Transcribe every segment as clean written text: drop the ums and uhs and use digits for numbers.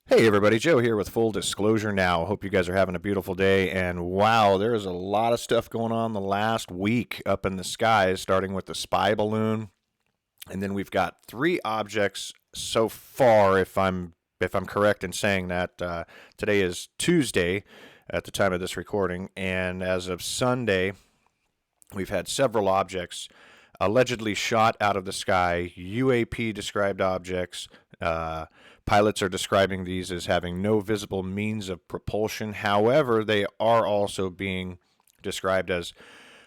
Hey everybody, Joe here with Full Disclosure Now. Hope you guys are having a beautiful day. And wow, there's a lot of stuff going on the last week up in the skies, starting with the spy balloon, and then we've got three objects so far. If I'm correct in saying that, today is Tuesday at the time of this recording, and as of Sunday, we've had several objects allegedly shot out of the sky, UAP described objects. Pilots are describing these as having no visible means of propulsion. However, they are also being described as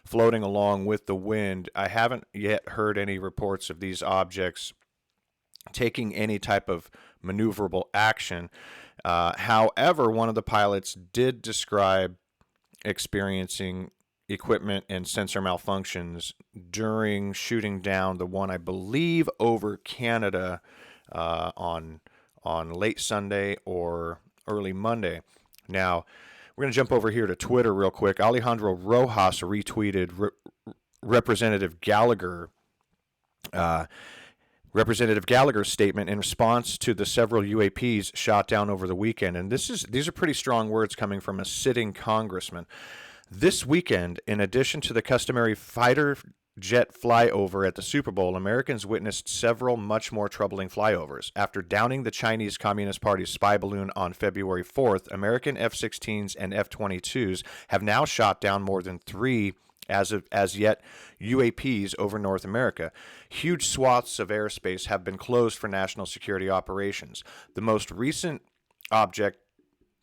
floating along with the wind. I haven't yet heard any reports of these objects taking any type of maneuverable action. However, one of the pilots did describe experiencing equipment and sensor malfunctions during shooting down the one, I believe, over Canada on late Sunday or early Monday. Now, we're going to jump over here to Twitter real quick. Alejandro Rojas retweeted Representative Gallagher. Representative Gallagher's statement in response to the several UAPs shot down over the weekend, and these are pretty strong words coming from a sitting congressman. This weekend, in addition to the customary fighter jet flyover at the Super Bowl, Americans witnessed several much more troubling flyovers. After downing the Chinese Communist Party's spy balloon on February 4th, American F-16s and F-22s have now shot down more than three as yet UAPs over North America. Huge swaths of airspace have been closed for national security operations. The most recent object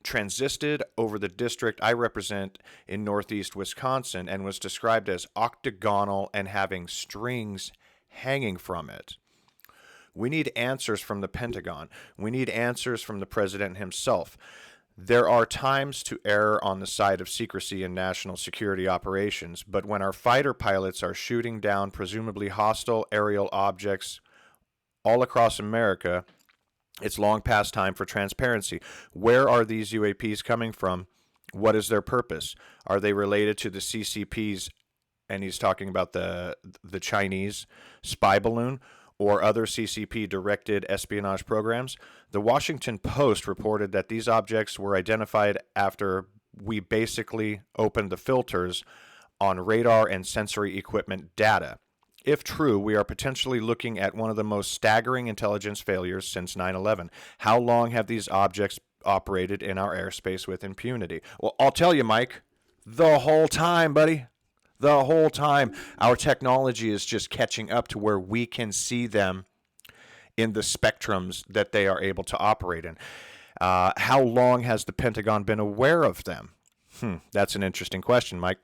transisted over the district I represent in northeast Wisconsin and was described as octagonal and having strings hanging from it. We need answers from the Pentagon. We need answers from the president himself. There are times to err on the side of secrecy in national security operations, but when our fighter pilots are shooting down presumably hostile aerial objects all across America, it's long past time for transparency. Where are these UAPs coming from? What is their purpose? Are they related to the CCP's, and he's talking about the Chinese spy balloon, or other CCP-directed espionage programs? The Washington Post reported that these objects were identified after we basically opened the filters on radar and sensory equipment data. If true, we are potentially looking at one of the most staggering intelligence failures since 9/11. How long have these objects operated in our airspace with impunity? Well, I'll tell you, Mike, the whole time, buddy. The whole time. Our technology is just catching up to where we can see them in the spectrums that they are able to operate in. How long has the Pentagon been aware of them? That's an interesting question, Mike.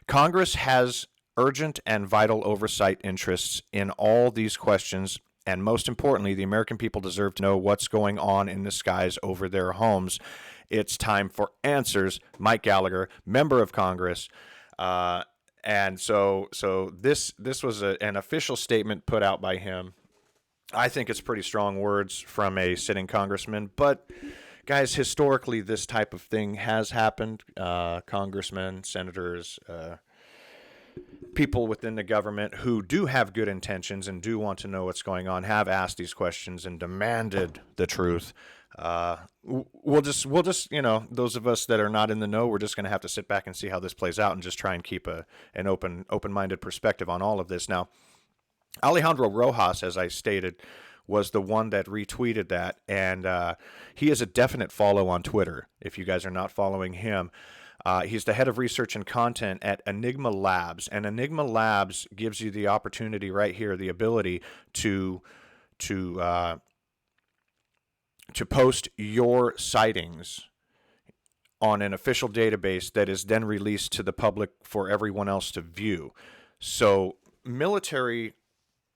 Congress has urgent and vital oversight interests in all these questions, and most importantly, the American people deserve to know what's going on in the skies over their homes. It's time for answers. Mike Gallagher, member of Congress. And so this was an official statement put out by him. I think it's pretty strong words from a sitting congressman, but guys, historically, this type of thing has happened. Congressmen, senators, people within the government who do have good intentions and do want to know what's going on have asked these questions and demanded the truth. We'll just, those of us that are not in the know, we're just going to have to sit back and see how this plays out and just try and keep an open-minded perspective on all of this. Now, Alejandro Rojas, as I stated, was the one that retweeted that, and he is a definite follow on Twitter. If you guys are not following him, he's the head of research and content at Enigma Labs, and Enigma Labs gives you the opportunity right here, the ability to post your sightings on an official database that is then released to the public for everyone else to view. So military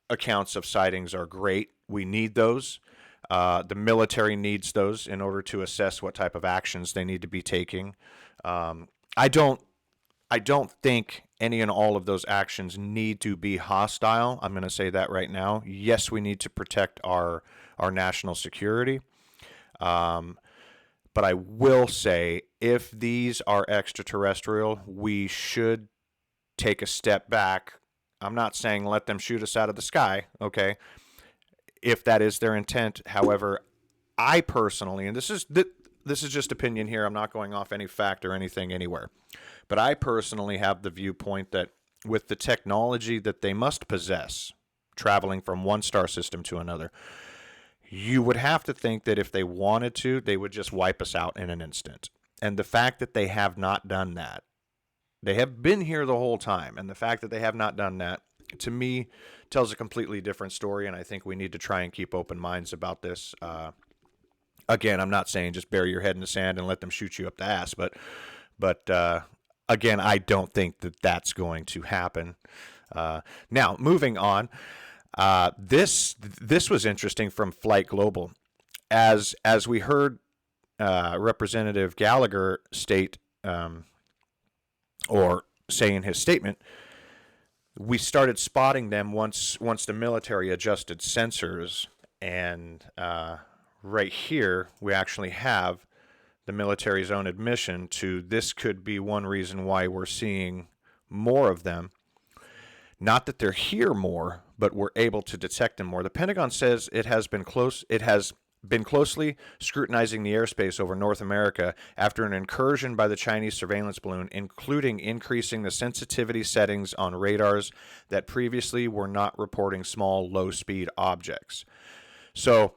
accounts of sightings are great. We need those. The military needs those in order to assess what type of actions they need to be taking. I don't think any and all of those actions need to be hostile. I'm going to say that right now. Yes, we need to protect our national security. But I will say, if these are extraterrestrial, we should take a step back. I'm not saying let them shoot us out of the sky, okay? If that is their intent. However, I personally, and this is just opinion here. I'm not going off any fact or anything anywhere, but I personally have the viewpoint that with the technology that they must possess, traveling from one star system to another, you would have to think that if they wanted to, they would just wipe us out in an instant. And the fact that they have not done that, they have been here the whole time, and the fact that they have not done that, to me, tells a completely different story. And I think we need to try and keep open minds about this. Again, I'm not saying just bury your head in the sand and let them shoot you up the ass, but again, I don't think that that's going to happen. Now, moving on, this was interesting from Flight Global, as we heard Representative Gallagher state, or say in his statement, we started spotting them once the military adjusted sensors, and right here we actually have the military's own admission to this could be one reason why we're seeing more of them. Not that they're here more, but we're able to detect them more. The Pentagon says it has been closely scrutinizing the airspace over North America after an incursion by the Chinese surveillance balloon, including increasing the sensitivity settings on radars that previously were not reporting small, low-speed objects. So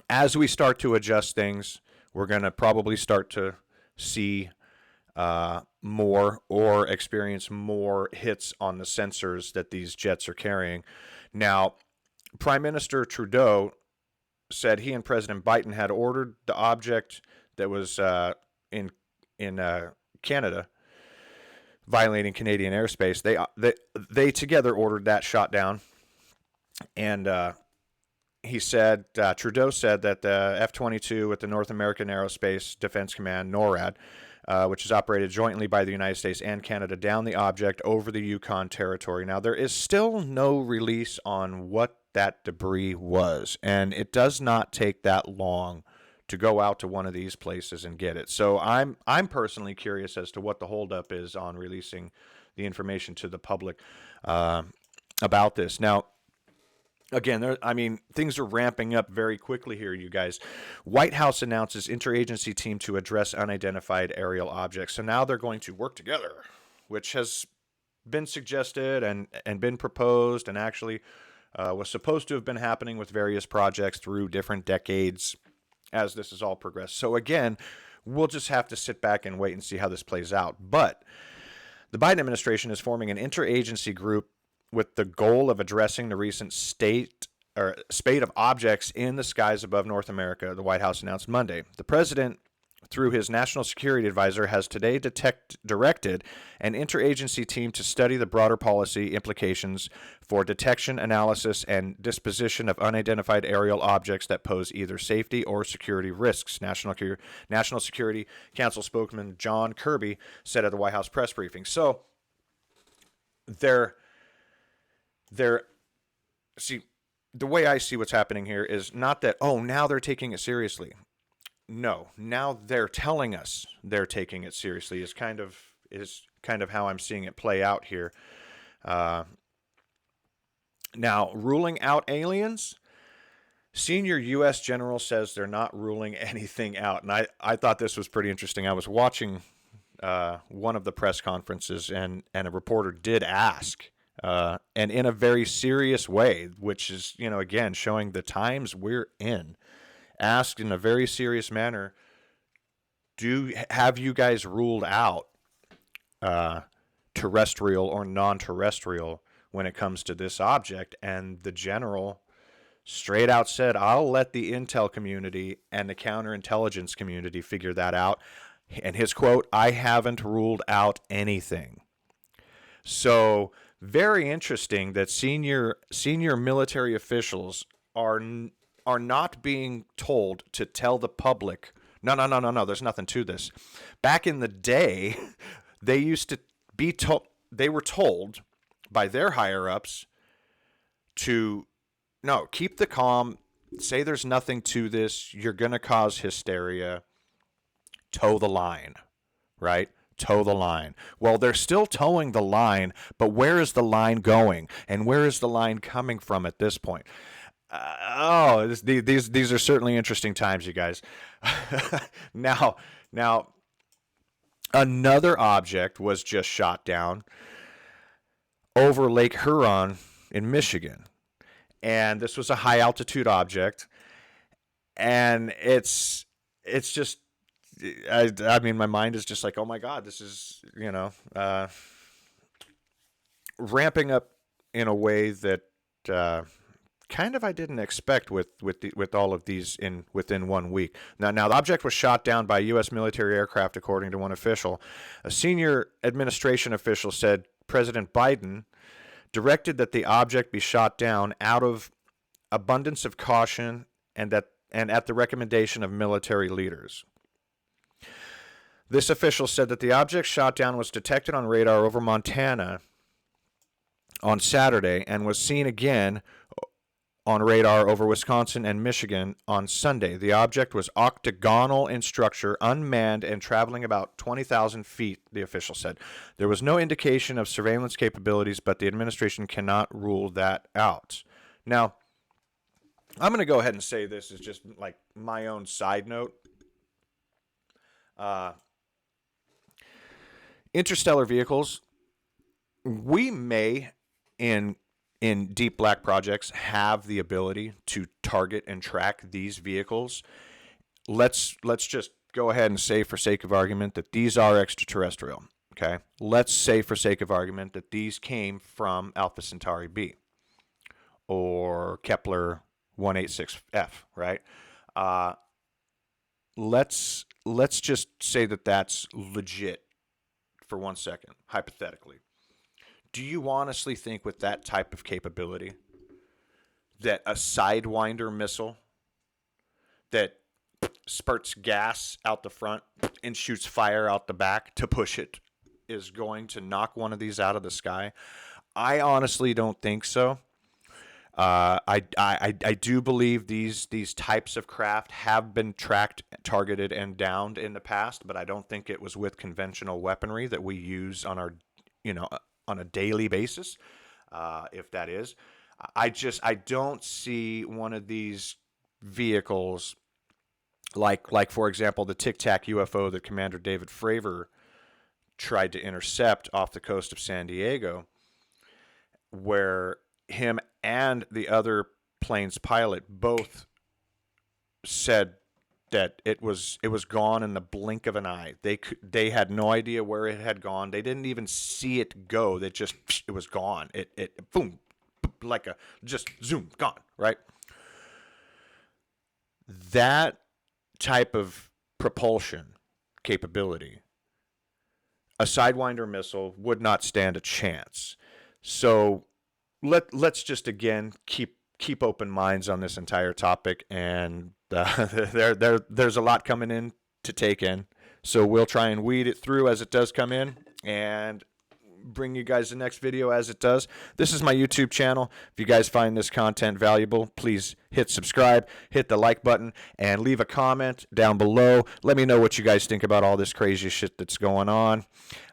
as we start to adjust things, we're going to probably start to see more or experience more hits on the sensors that these jets are carrying. Now, Prime Minister Trudeau said he and President Biden had ordered the object that was in Canada, violating Canadian airspace. They together ordered that shot down, and he said, Trudeau said that the F-22 with the North American Aerospace Defense Command, NORAD, which is operated jointly by the United States and Canada, downed the object over the Yukon territory. Now, there is still no release on what that debris was, and it does not take that long to go out to one of these places and get it. So I'm personally curious as to what the holdup is on releasing the information to the public about this. Now, again, things are ramping up very quickly here, you guys. White House announces interagency team to address unidentified aerial objects. So now they're going to work together, which has been suggested and been proposed, and actually was supposed to have been happening with various projects through different decades as this has all progressed. So again, we'll just have to sit back and wait and see how this plays out. But the Biden administration is forming an interagency group with the goal of addressing the recent spate of objects in the skies above North America, the White House announced Monday. The president, through his national security advisor, has today directed an interagency team to study the broader policy implications for detection, analysis, and disposition of unidentified aerial objects that pose either safety or security risks, National Security Council spokesman John Kirby said at the White House press briefing. So see, the way I see what's happening here is not that, now they're taking it seriously. No, now they're telling us they're taking it seriously is kind of how I'm seeing it play out here. Now, ruling out aliens, senior U.S. general says they're not ruling anything out. And I thought this was pretty interesting. I was watching one of the press conferences, and a reporter did ask, and in a very serious way, which is, again, showing the times we're in, asked in a very serious manner, have you guys ruled out terrestrial or non-terrestrial when it comes to this object? And the general straight out said, I'll let the intel community and the counterintelligence community figure that out. And his quote, I haven't ruled out anything. So very interesting that senior military officials are not being told to tell the public, no, there's nothing to this. Back in the day, they used to be told, they were told by their higher-ups to, no, keep the calm, say there's nothing to this, you're going to cause hysteria, toe the line, right? Toe the line. Well, they're still towing the line, but where is the line going? And where is the line coming from at this point? These are certainly interesting times, you guys. Now, another object was just shot down over Lake Huron in Michigan, and this was a high altitude object, and it's just I mean, my mind is just like, oh my God, this is, ramping up in a way that kind of I didn't expect with all of these within 1 week. Now the object was shot down by a U.S. military aircraft, according to one official. A senior administration official said President Biden directed that the object be shot down out of abundance of caution and at the recommendation of military leaders. This official said that the object shot down was detected on radar over Montana on Saturday and was seen again on radar over Wisconsin and Michigan on Sunday. The object was octagonal in structure, unmanned, and traveling about 20,000 feet, the official said. There was no indication of surveillance capabilities, but the administration cannot rule that out. Now, I'm going to go ahead and say this is just like my own side note. Interstellar vehicles, we may, in deep black projects, have the ability to target and track these vehicles. Let's just go ahead and say, for sake of argument, that these are extraterrestrial. Okay, let's say, for sake of argument, that these came from Alpha Centauri B or Kepler 186f. Right? Let's just say that that's legit for 1 second, hypothetically. Do you honestly think, with that type of capability, that a Sidewinder missile that spurts gas out the front and shoots fire out the back to push it is going to knock one of these out of the sky? I honestly don't think so. I do believe these types of craft have been tracked, targeted, and downed in the past, but I don't think it was with conventional weaponry that we use on our, on a daily basis. If that is, I don't see one of these vehicles like for example the Tic Tac UFO that Commander David Fravor tried to intercept off the coast of San Diego, where him and the other plane's pilot both said that it was gone in the blink of an eye. They had no idea where it had gone. They didn't even see it go. It was gone. It boom, like a just zoom, gone, right? That type of propulsion capability, a Sidewinder missile would not stand a chance. So let's just again keep open minds on this entire topic, and there's a lot coming in to take in. So we'll try and weed it through as it does come in, and bring you guys the next video as it does. This is my YouTube channel. If you guys find this content valuable, please hit subscribe, hit the like button, and leave a comment down below. Let me know what you guys think about all this crazy shit that's going on.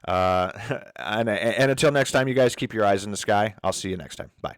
And until next time, you guys keep your eyes in the sky. I'll see you next time. Bye.